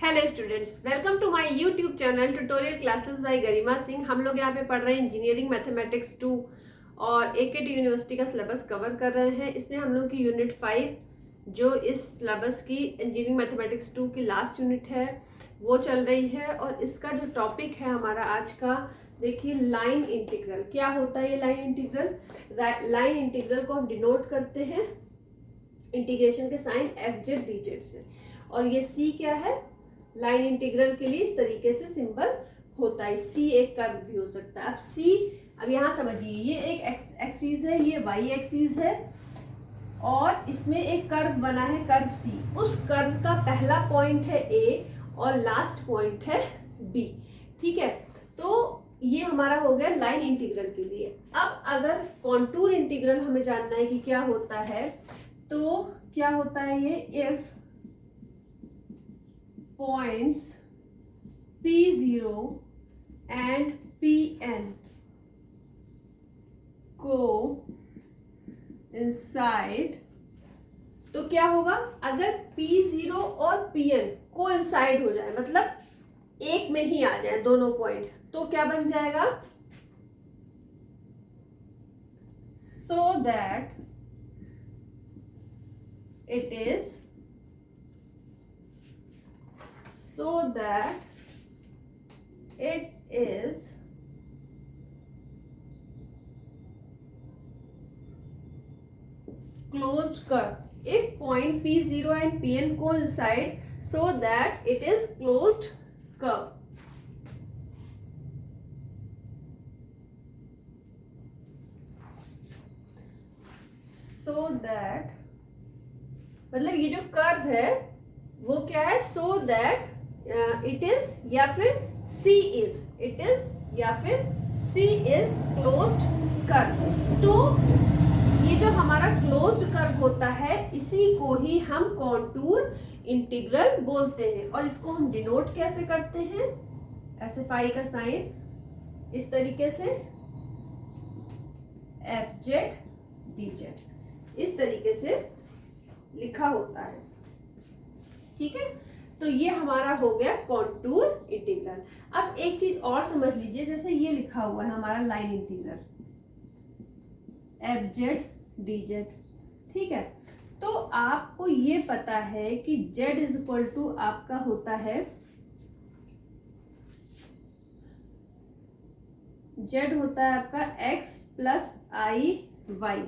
Hello students, welcome to my YouTube channel tutorial classes by Garima Singh. हम लोग यहाँ पे पढ़ रहे हैं इंजीनियरिंग मैथमेटिक्स 2 और एकेटी यूनिवर्सिटी का सिलेबस कवर कर रहे हैं। इसमें हम लोग की यूनिट 5 जो इस सिलेबस की इंजीनियरिंग मैथमेटिक्स 2 की लास्ट यूनिट है वो चल रही है। और इसका जो टॉपिक है हमारा आज का, देखिए लाइन इंटीग्रल। क्या होता है ये लाइन इंटीग्रल? लाइन इंटीग्रल को हम डिनोट करते हैं इंटीग्रेशन के sine f z d z से। और ये सी क्या है? लाइन इंटीग्रल के लिए इस तरीके से सिंबल होता है। सी एक कर्व भी हो सकता है। अब सी, अब यहाँ समझिए, ये एक एक्सिस है, ये वाई एक्सिस है और इसमें एक कर्व बना है, कर्व सी। उस कर्व का पहला पॉइंट है ए और लास्ट पॉइंट है बी। ठीक है, तो ये हमारा हो गया लाइन इंटीग्रल के लिए। अब अगर कॉन्टूर इंटीग्रल हमें जानना है कि क्या होता है, तो क्या होता है ये? If points P0 and Pn coincide, तो क्या होगा? अगर P0 और Pn कोइंसाइड हो जाए, मतलब एक में ही आ जाए दोनों पॉइंट, तो क्या बन जाएगा? so that it is closed curve. If point P0 and Pn coincide, so that it is closed curve. So that मतलब ये जो कर्व है वो क्या है? so that it is या फिर C is, it is या फिर C is closed curve। तो ये जो हमारा क्लोज्ड कर्व होता है इसी को ही हम कॉन्टूर इंटीग्रल बोलते हैं। और इसको हम डिनोट कैसे करते हैं? ऐसे फाई का साइन इस तरीके से, एफ जेड डी जेड, इस तरीके से लिखा होता है। ठीक है, तो ये हमारा हो गया कॉन्टूर इंटीग्रल। अब एक चीज और समझ लीजिए, जैसे ये लिखा हुआ है हमारा line integral F z d Z. ठीक है, तो आपको ये पता है कि z इज इक्वल टू आपका होता है, z होता है आपका x प्लस आई वाई,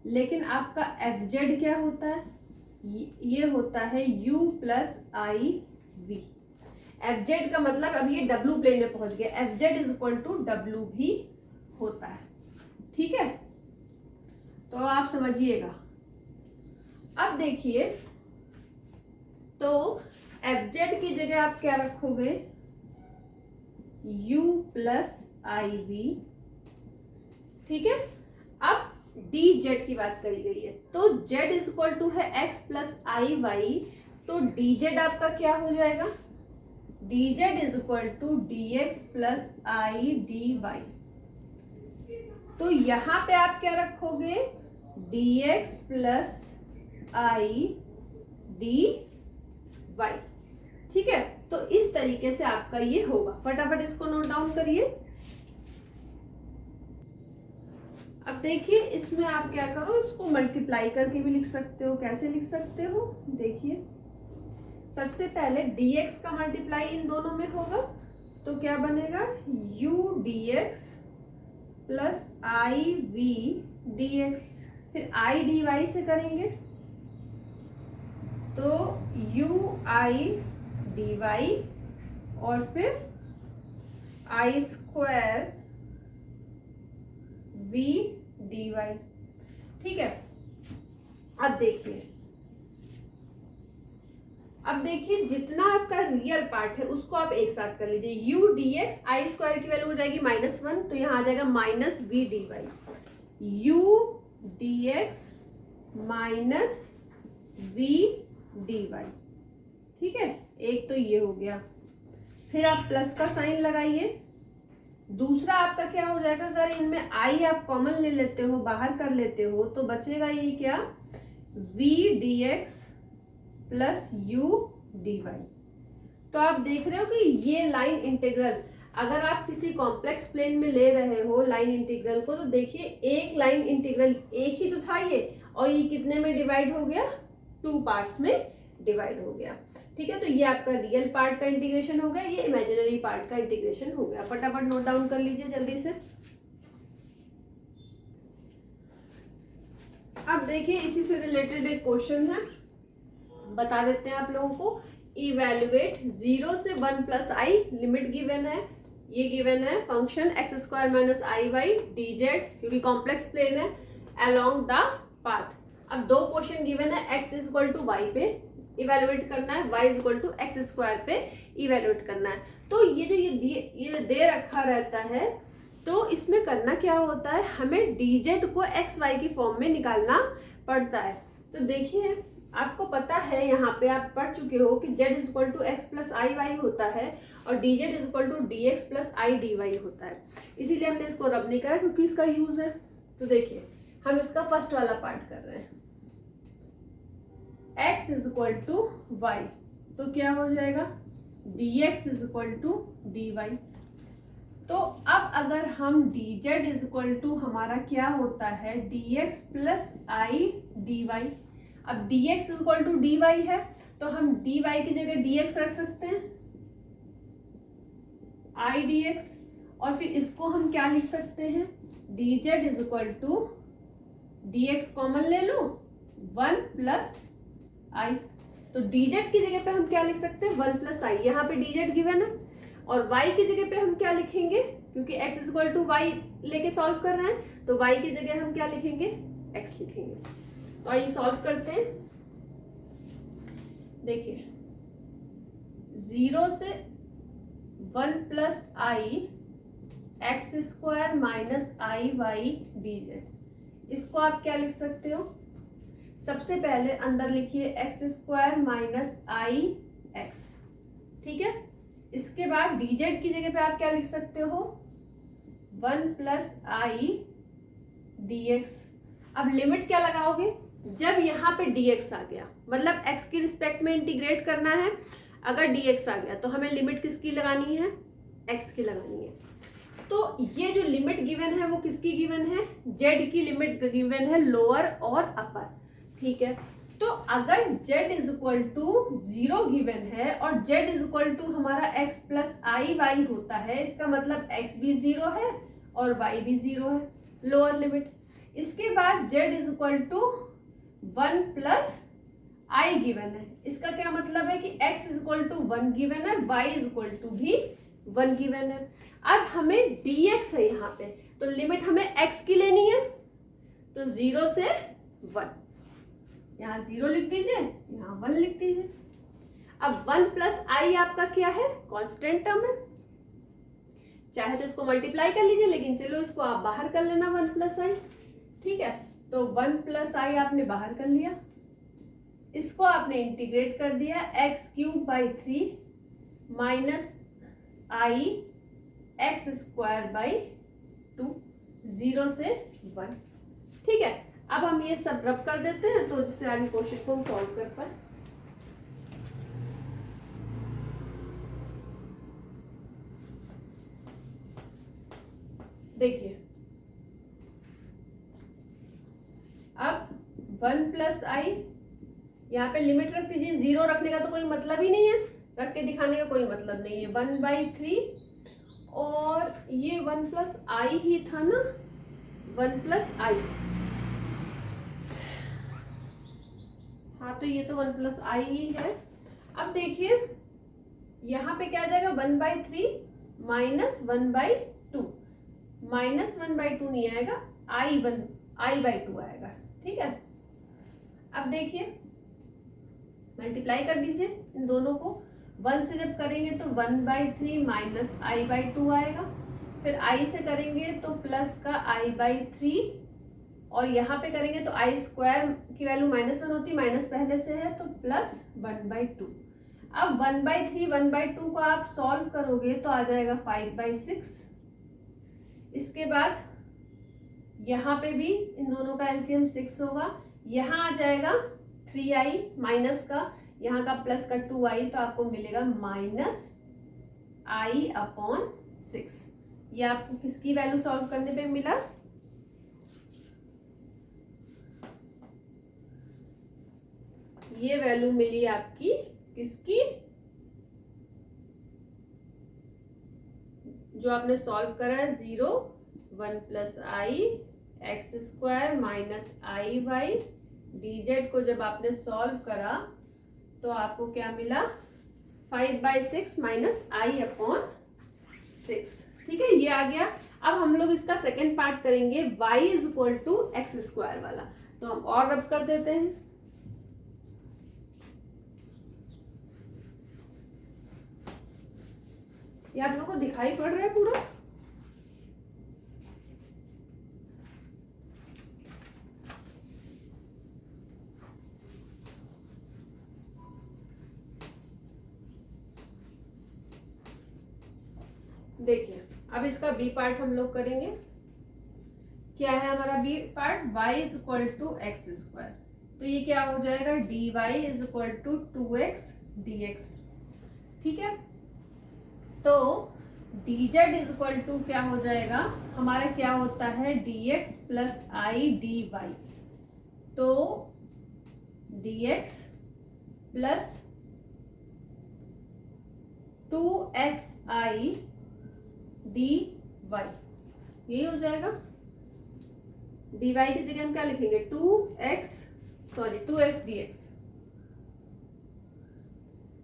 लेकिन आपका एफ जेड क्या होता है? ये होता है u plus i v. F z का मतलब अब ये डब्ल्यू प्लेन में पहुंच गया, f z is equal to डब्ल्यू भी होता है। ठीक है, तो आप समझिएगा। अब देखिए, तो एफ जेड की जगह आप क्या रखोगे? u plus i v. ठीक है, अब डी जेड की बात करी गई है, तो z इज इक्वल टू है x प्लस आई वाई, तो डी जेड आपका क्या हो जाएगा? D z is equal to d x plus i d y. तो यहां पे आप क्या रखोगे? D x plus i d y. ठीक है, तो इस तरीके से आपका ये होगा। फटाफट इसको नोट डाउन करिए। अब देखिए, इसमें आप क्या करो, इसको मल्टीप्लाई करके भी लिख सकते हो। कैसे लिख सकते हो? देखिए, सबसे पहले dx का मल्टीप्लाई इन दोनों में होगा, तो क्या बनेगा? u dx plus i v d x. फिर आई डी वाई से करेंगे तो u आई डी वाई और फिर आई स्क्वायर वी डी वाई। ठीक है, अब देखिए जितना आपका रियल पार्ट है उसको आप एक साथ कर लीजिए। u d x, i square की वैल्यू हो जाएगी -1, तो यहाँ आ जाएगा minus v d y. u d x minus v d y. ठीक है, एक तो ये हो गया। फिर आप प्लस का साइन लगाइए। दूसरा आपका क्या हो जाएगा? अगर इनमें आई आप कॉमन ले लेते हो, बाहर कर लेते हो, तो बचेगा ये क्या? v d x plus u d y. तो आप देख रहे हो कि ये लाइन इंटीग्रल, अगर आप किसी कॉम्प्लेक्स प्लेन में ले रहे हो लाइन इंटीग्रल को, तो देखिए एक लाइन इंटीग्रल एक ही तो था ये, और ये कितने में डिवाइड हो गया, 2 पार्ट्स में डिवाइड हो गया। ठीक है, तो ये आपका रियल पार्ट का इंटीग्रेशन हो गया, ये इमेजिनरी पार्ट का इंटीग्रेशन हो गया। फटाफट नोट डाउन कर लीजिए जल्दी से। अब देखिए इसी से रिलेटेड एक क्वेश्चन है, बता देते हैं आप लोगों को। इवेल्युएट 0 से 1 प्लस आई, लिमिट गिवन है, ये गिवन है function x square minus i y d z, क्योंकि कॉम्प्लेक्स प्लेन है, अलोंग द पाथ। अब दो क्वेश्चन गिवन है, x is equal to y पे इवेल्युएट करना है, y is equal to x square पे इवेल्युएट करना है। तो ये जो ये दे रखा रहता है, तो इसमें करना क्या होता है, हमें डी जेड को एक्स वाई की फॉर्म में निकालना पड़ता है। तो देखिए आपको पता है, यहाँ पे आप पढ़ चुके हो कि z is equal to x plus i y होता है और d z is equal to d x plus i d y होता है। इसीलिए हमने इसको रब नहीं करा क्योंकि इसका यूज है। तो देखिए हम इसका फर्स्ट वाला पार्ट कर रहे हैं, x is equal to y, तो क्या हो जाएगा d x is equal to d y. तो अब अगर हम d z is equal to हमारा क्या होता है, d x plus i d y. अब dx is equal to dy है, तो हम dy की जगह dx रख सकते हैं, i dx, और फिर इसको हम क्या लिख सकते हैं, dz is equal to dx common ले लो 1 प्लस i। तो dz की जगह पे हम क्या लिख सकते हैं, 1 प्लस i। यहाँ पे dz गिवन है, और y की जगह पे हम क्या लिखेंगे, क्योंकि x is equal to y लेके सॉल्व कर रहे हैं, तो y की जगह हम क्या लिखेंगे, x लिखेंगे। तो आइए सॉल्व करते हैं। देखिए 0 से 1 plus I x square minus i y d Z, इसको आप क्या लिख सकते हो, सबसे पहले अंदर लिखिए एक्स स्क्वायर माइनस आई एक्स, ठीक है। इसके बाद डी जेड की जगह पे आप क्या लिख सकते हो, 1 प्लस आई डी एक्स। अब लिमिट क्या लगाओगे, जब यहाँ पे dx आ गया, मतलब x की रिस्पेक्ट में इंटीग्रेट करना है, अगर dx आ गया तो हमें लिमिट किसकी लगानी है, x की लगानी है। तो ये जो लिमिट गिवन है वो किसकी गिवन है, z की लिमिट गिवन है, लोअर और अपर, ठीक है। तो अगर z is equal to 0 given है और z इज इक्वल टू हमारा x प्लस आई वाई होता है, इसका मतलब x भी 0 है और y भी 0 है, लोअर लिमिट। इसके बाद z is equal to 1 plus i given है, इसका क्या मतलब है कि x is equal to 1 given है, y इज इक्वल टू भी 1 गिवन है। अब हमें dx है यहाँ पे, तो लिमिट हमें x की लेनी है, तो 0 से 1, यहाँ 0 लिख दीजिए, यहाँ 1 लिख दीजिए। अब 1 प्लस आई आपका क्या है, कांस्टेंट टर्म है, चाहे तो इसको मल्टीप्लाई कर लीजिए, लेकिन चलो इसको आप बाहर कर लेना 1 प्लस आई, ठीक है। तो 1 प्लस आई आपने बाहर कर लिया, इसको आपने इंटीग्रेट कर दिया, x cube by 3 minus I x square by 2, 0 से 1, ठीक है। अब हम ये सब रब कर देते हैं, तो जिससे आगे क्वेश्चन को हम सॉल्व कर पाए। देखिए अब 1 प्लस आई, यहाँ पे लिमिट रख दीजिए, 0 रखने का तो कोई मतलब ही नहीं है, रख के दिखाने का कोई मतलब नहीं है, 1/3, और ये 1 प्लस आई ही था ना, 1 प्लस आई, हाँ तो ये तो 1 प्लस आई ही है। अब देखिए यहाँ पे क्या आ जाएगा, 1/3 माइनस 1/2, माइनस 1/2 नहीं आएगा, I/2 आएगा, ठीक है। अब देखिए मल्टीप्लाई कर दीजिए इन दोनों को, 1 से जब करेंगे तो 1/3 माइनस I/2 आएगा, फिर I से करेंगे तो प्लस का I/3, और यहाँ पे करेंगे तो आई स्क्वायर की वैल्यू -1 होती है, माइनस पहले से है, तो प्लस 1/2। अब 1/3 1/2 को आप सॉल्व करोगे तो आ जाएगा 5/6। इसके बाद यहाँ पे भी इन दोनों का एलसीएम 6 होगा, यहाँ आ जाएगा 3i माइनस का, यहाँ का प्लस का 2i, तो आपको मिलेगा माइनस i अपॉन 6। ये आपको किसकी वैल्यू सॉल्व करने पे मिला? ये वैल्यू मिली आपकी किसकी? जो आपने सॉल्व करा है 0 1 plus I x square minus i y dz को जब आपने सॉल्व करा तो आपको क्या मिला? 5/6 माइनस आई अपॉन 6। ठीक है, ये आ गया। अब हम लोग इसका सेकेंड पार्ट करेंगे y is equal to x square वाला। तो हम और रब कर देते हैं। ये आप लोगों को दिखाई पड़ रहा है पूरा? देखिए, अब इसका बी पार्ट हम लोग करेंगे। क्या है हमारा b part? y is equal to x square. तो ये क्या हो जाएगा? dy is equal to 2x dx। ठीक है, तो dz इज इक्वल टू क्या हो जाएगा हमारा? क्या होता है? dx प्लस आई dy। तो dx प्लस 2xi dy, यही हो जाएगा। dy की जगह हम क्या लिखेंगे? 2x dx।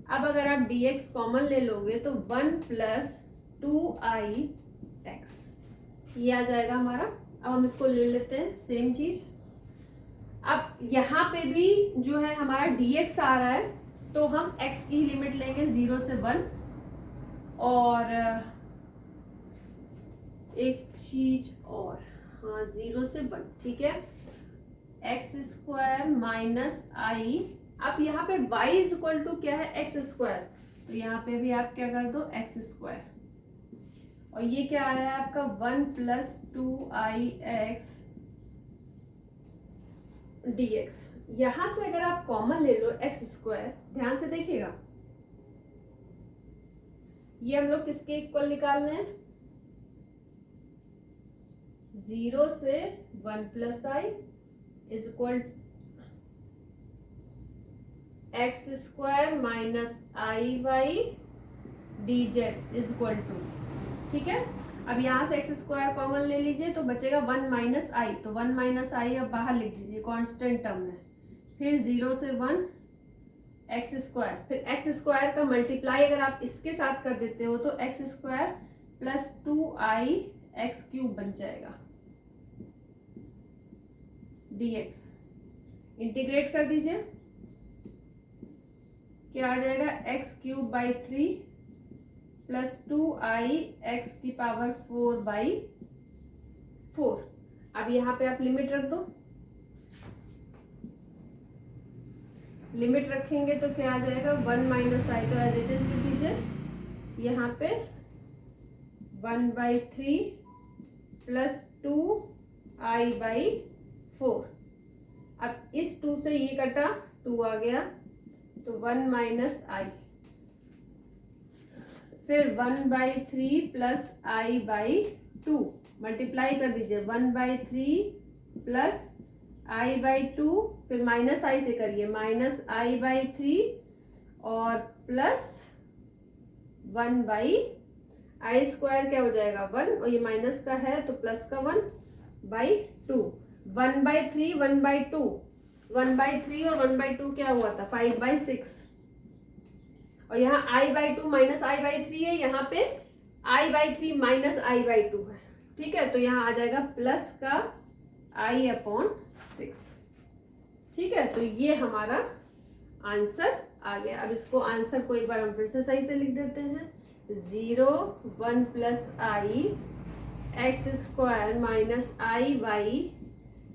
अब अगर आप dx कॉमन ले लोगे तो 1 प्लस 2ix ये आ जाएगा हमारा। अब हम इसको ले लेते हैं सेम चीज। अब यहाँ पे भी जो है हमारा dx आ रहा है, तो हम x की लिमिट लेंगे 0 से 1। और एक चीज और, हाँ 0 से 1। ठीक है, एक्स स्क्वायर माइनस आई। अब यहाँ पे y इज इक्वल टू क्या है? X square. तो यहाँ पे भी आप क्या कर दो? X square. और ये क्या आ रहा है आपका? 1 प्लस 2ix dx। यहां से अगर आप कॉमन ले लो एक्स स्क्वायर, ध्यान से देखिएगा, ये हम लोग किसके इक्वल निकालने हैं? 0 से 1 plus i is equal x square minus i y dz is equal to. ठीक है, अब यहाँ से एक्स स्क्वायर कॉमन ले लीजिए तो बचेगा 1 माइनस आई। तो 1 माइनस आई अब बाहर लिख दीजिए, कांस्टेंट टर्म है। फिर 0 से 1 एक्स स्क्वायर, फिर एक्स स्क्वायर का मल्टीप्लाई अगर आप इसके साथ कर देते हो तो x square plus 2i x cube बन जाएगा dx। इंटीग्रेट कर दीजिए, क्या आ जाएगा? X cube by 3 plus 2i x की पावर 4/4। अब यहाँ पे आप लिमिट रख दो। लिमिट रखेंगे तो क्या आ जाएगा? 1 माइनस आई, तो एज इट इज लिख दीजिए यहाँ पे 1/3 प्लस 2i/4। अब इस 2 से ये कटा, 2 आ गया, तो 1 माइनस आई। फिर 1/3 प्लस i/2 मल्टीप्लाई कर दीजिए, 1/3 प्लस i/2, फिर माइनस आई से करिए, माइनस i/3 और प्लस 1/आई स्क्वायर क्या हो जाएगा? 1, और ये माइनस का है तो प्लस का 1/2। 1/3 1/2, 1/3 और 1/2 क्या हुआ था? 5/6। और यहाँ i/2 माइनस i/3 है, यहाँ पे i/3 माइनस i/2 है। ठीक है, तो यहाँ आ जाएगा प्लस का i/6। ठीक है, तो ये हमारा आंसर आ गया। अब इसको आंसर को एक बार हम फिर से सही से लिख देते हैं। 0 1 plus I x square minus i y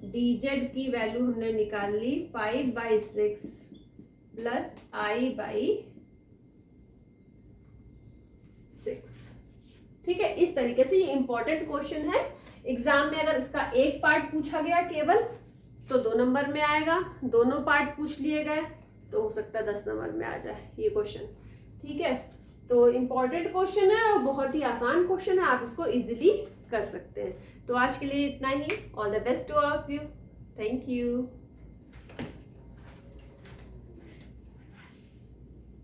dz की वैल्यू हमने निकाल ली 5/6 प्लस i/6। ठीक है, इस तरीके से ये इंपॉर्टेंट क्वेश्चन है। एग्जाम में अगर इसका एक पार्ट पूछा गया केवल तो 2 नंबर में आएगा, दोनों पार्ट पूछ लिए गए तो हो सकता है 10 नंबर में आ जाए ये क्वेश्चन। ठीक है, तो इम्पॉर्टेंट क्वेश्चन है और बहुत ही आसान क्वेश्चन है, आप इसको इजीली कर सकते हैं। तो आज के लिए इतना ही। All the best to all of you. Thank you.